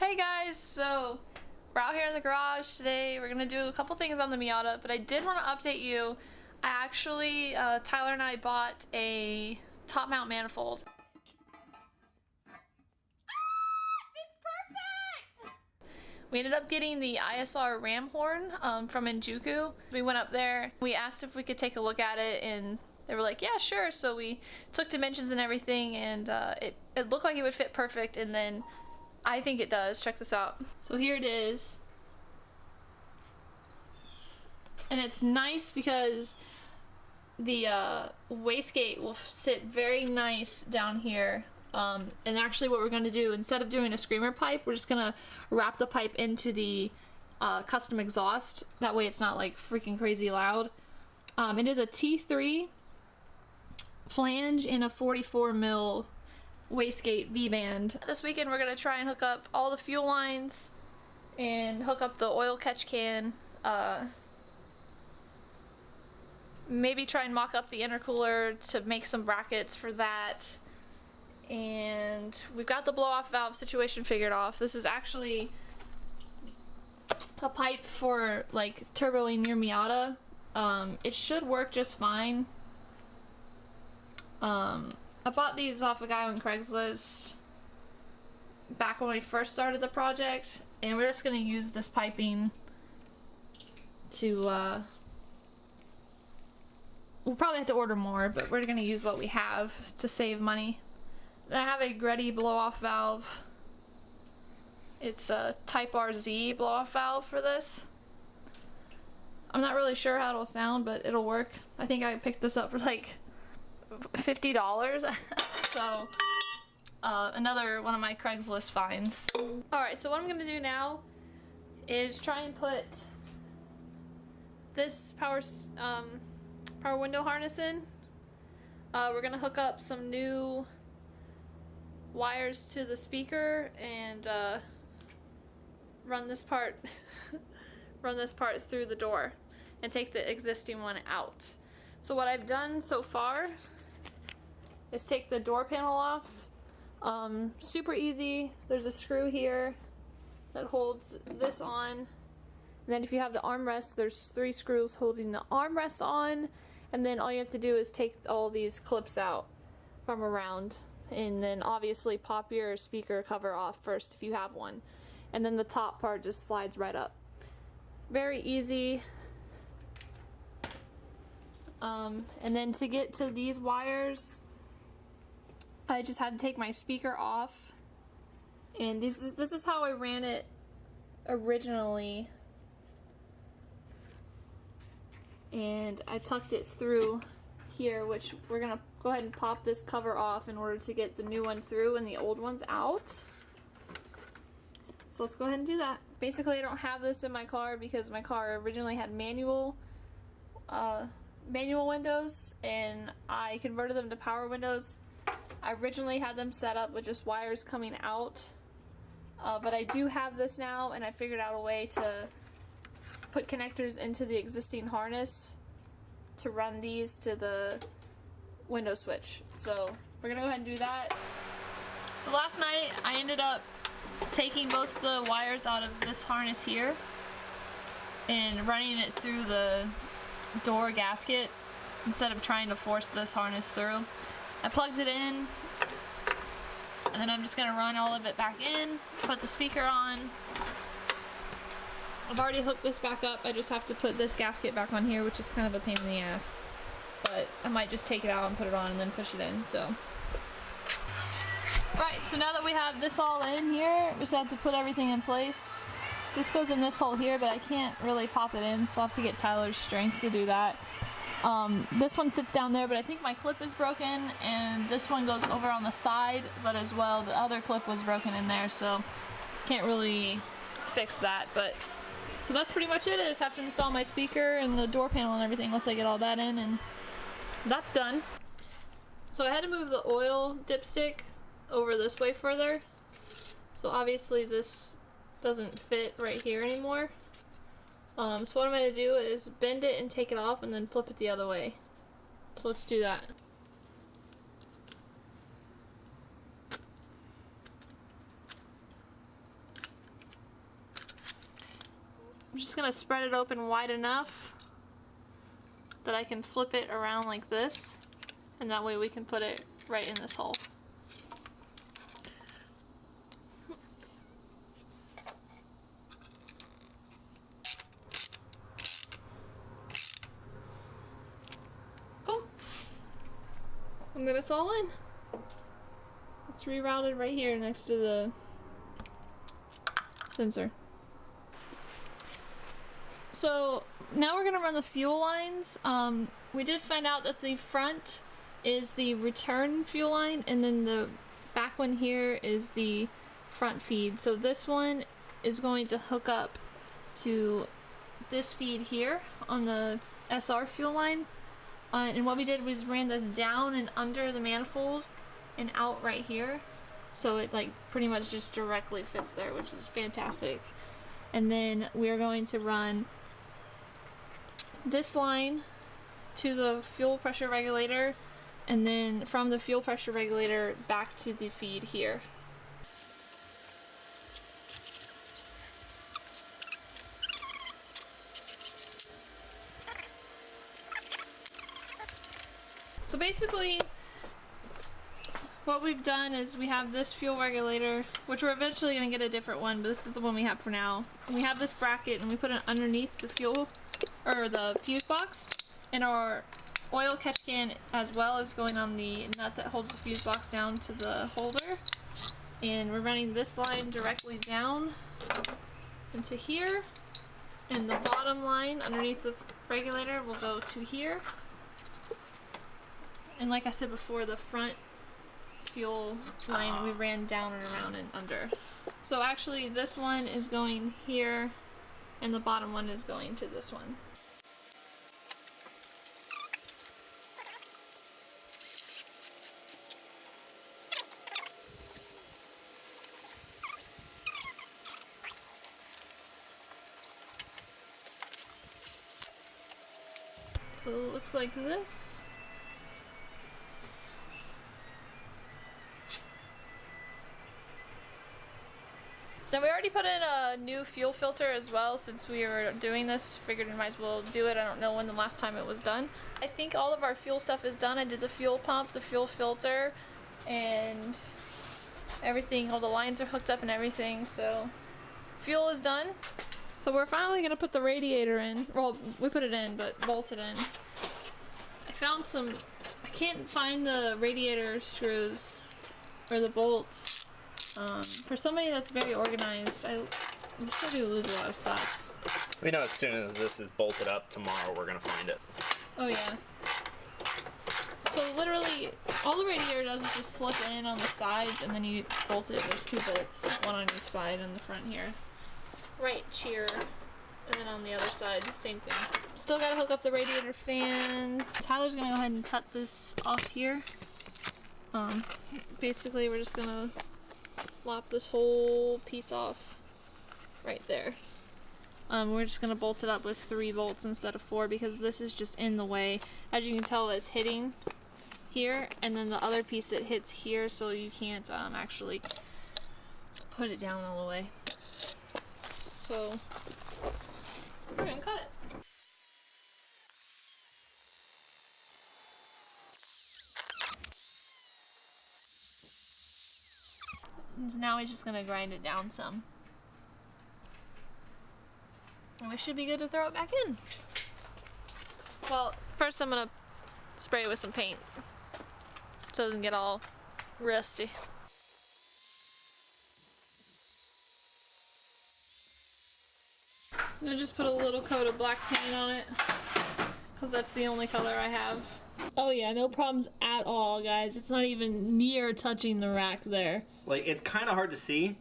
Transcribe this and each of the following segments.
Hey guys, so we're out here in the garage today. We're gonna do a couple things on the Miata, but I did want to update you. I actually, Tyler and I bought a top mount manifold. It's perfect! We ended up getting the ISR Ramhorn from Shinjuku. We went up there, we asked if we could take a look at it, and they were like, yeah, sure. So we took dimensions and everything, and it looked like it would fit perfect, and then I think it does. Check this out. So here it is. And it's nice because the wastegate will sit very nice down here. And actually what we're going to do, instead of doing a screamer pipe, we're just going to wrap the pipe into the custom exhaust. That way it's not like freaking crazy loud. It is a T3 flange in a 44 mil wastegate V-band. This weekend we're going to try and hook up all the fuel lines and hook up the oil catch can. Maybe try and mock up the intercooler to make some brackets for that. And we've got the blow-off valve situation figured off. This is actually a pipe for like turboing your Miata. It should work just fine. I bought these off a guy on Craigslist back when we first started the project, and we're just going to use this piping to, we'll probably have to order more, but we're going to use what we have to save money. I have a Greddy blow-off valve. It's a Type RZ blow-off valve for this. I'm not really sure how it'll sound, but it'll work. I think I picked this up for like $50. So another one of my Craigslist finds. Alright, so what I'm gonna do now is try and put this power window harness in. We're gonna hook up some new wires to the speaker and run this part through the door and take the existing one out. So what I've done so far is take the door panel off. Super easy. There's a screw here that holds this on. And then if you have the armrest, there's 3 screws holding the armrest on. And then all you have to do is take all these clips out from around. And then obviously pop your speaker cover off first if you have one. And then the top part just slides right up. Very easy. And then to get to these wires, I just had to take my speaker off, and this is how I ran it originally, and I tucked it through here, which we're gonna go ahead and pop this cover off in order to get the new one through and the old ones out. So let's go ahead and do that. Basically I don't have this in my car because my car originally had manual windows, and I converted them to power windows. I originally had them set up with just wires coming out, but I do have this now, and I figured out a way to put connectors into the existing harness to run these to the window switch. So we're gonna go ahead and do that. So last night I ended up taking both the wires out of this harness here and running it through the door gasket instead of trying to force this harness through. I plugged it in, and then I'm just going to run all of it back in, put the speaker on. I've already hooked this back up. I just have to put this gasket back on here, which is kind of a pain in the ass, but I might just take it out and put it on and then push it in. So alright, so now that we have this all in here, we just have to put everything in place. This goes in this hole here, but I can't really pop it in, so I'll have to get Tyler's strength to do that. This one sits down there, but I think my clip is broken, and this one goes over on the side, but as well the other clip was broken in there, so can't really fix that. But so that's pretty much it. I just have to install my speaker and the door panel and everything once I get all that in, and that's done. So I had to move the oil dipstick over this way further, so obviously this doesn't fit right here anymore. So what I'm going to do is bend it and take it off and then flip it the other way. So let's do that. I'm just gonna spread it open wide enough that I can flip it around like this, and that way we can put it right in this hole. Cool. And then it's all in. It's rerouted right here next to the sensor. So now we're gonna run the fuel lines. We did find out that the front is the return fuel line, and then the back one here is the front feed. So this one is going to hook up to this feed here on the SR fuel line. And what we did was ran this down and under the manifold and out right here. So it like pretty much just directly fits there, which is fantastic. And then we are going to run this line to the fuel pressure regulator, and then from the fuel pressure regulator back to the feed here. So basically what we've done is we have this fuel regulator, which we're eventually going to get a different one, but this is the one we have for now. We have this bracket and we put it underneath the fuel, or the fuse box, and our oil catch can as well is going on the nut that holds the fuse box down to the holder. And we're running this line directly down into here, and the bottom line underneath the regulator will go to here. And like I said before, the front fuel line we ran down and around and under. So actually this one is going here, and the bottom one is going to this one. So it looks like this. Then we already put in a new fuel filter as well. Since we were doing this, figured we might as well do it. I don't know when the last time it was done. I think all of our fuel stuff is done. I did the fuel pump, the fuel filter, and everything. All the lines are hooked up and everything, so fuel is done. So we're finally gonna put the radiator in. Well, we put it in, but bolt it in. I found some, I can't find the radiator screws or the bolts. For somebody that's very organized, I'm sure do lose a lot of stuff. We know as soon as this is bolted up tomorrow, we're gonna find it. Oh yeah. So literally, all the radiator does is just slip in on the sides, and then you bolt it. There's two bolts, one on each side in the front here. Right here, and then on the other side, same thing. Still gotta hook up the radiator fans. Tyler's gonna go ahead and cut this off here. Basically we're just gonna lop this whole piece off right there. We're just gonna bolt it up with 3 bolts instead of 4 because this is just in the way. As you can tell, it's hitting here, and then the other piece it hits here, so you can't actually put it down all the way. So we're gonna cut it. And so now we're just gonna grind it down some. And we should be good to throw it back in. Well, first I'm gonna spray it with some paint so it doesn't get all rusty. I'm gonna just put a little coat of black paint on it because that's the only color I have. Oh yeah, no problems at all, guys. It's not even near touching the rack there. Like, it's kind of hard to see,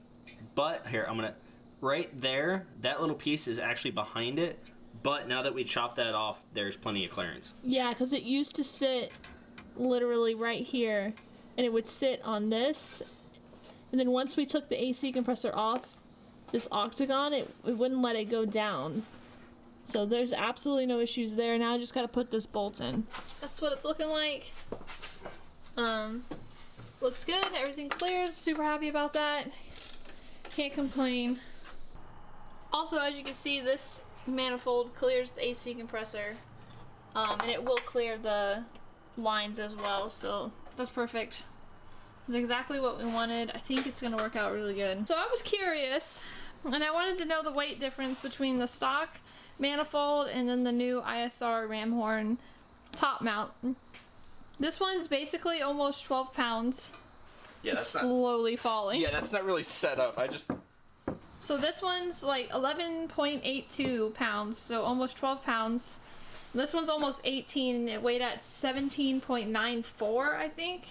but here, I'm gonna, right there, that little piece is actually behind it, but now that we chopped that off, there's plenty of clearance. Yeah, because it used to sit literally right here, and it would sit on this, and then once we took the AC compressor off this octagon, it wouldn't let it go down. So there's absolutely no issues there. Now I just gotta put this bolt in. That's what it's looking like. Looks good, everything clears, super happy about that. Can't complain. Also, as you can see, this manifold clears the AC compressor, and it will clear the lines as well, so that's perfect. It's exactly what we wanted. I think it's gonna work out really good. So I was curious, and I wanted to know the weight difference between the stock manifold and then the new ISR Ramhorn top mount. This one's basically almost 12 pounds. Yeah, it's that's slowly falling. Yeah, that's not really set up. So this one's like 11.82 pounds, so almost 12 pounds. This one's almost 18, and it weighed at 17.94, I think.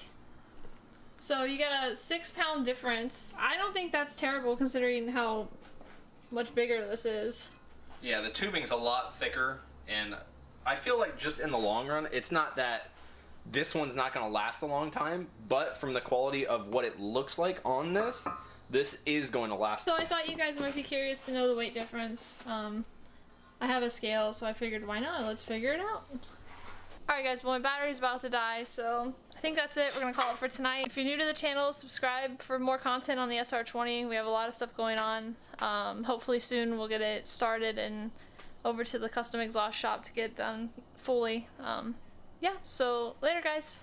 So you got a 6 pound difference. I don't think that's terrible considering how much bigger this is. Yeah, the tubing's a lot thicker, and I feel like just in the long run, it's not that this one's not going to last a long time, but from the quality of what it looks like on this, this is going to last. So I thought you guys might be curious to know the weight difference. I have a scale, so I figured why not? Let's figure it out. Alright guys, well my battery's about to die, so I think that's it. We're gonna call it for tonight. If you're new to the channel, subscribe for more content on the SR20. We have a lot of stuff going on. Hopefully soon we'll get it started and over to the custom exhaust shop to get done fully. Yeah, so later guys.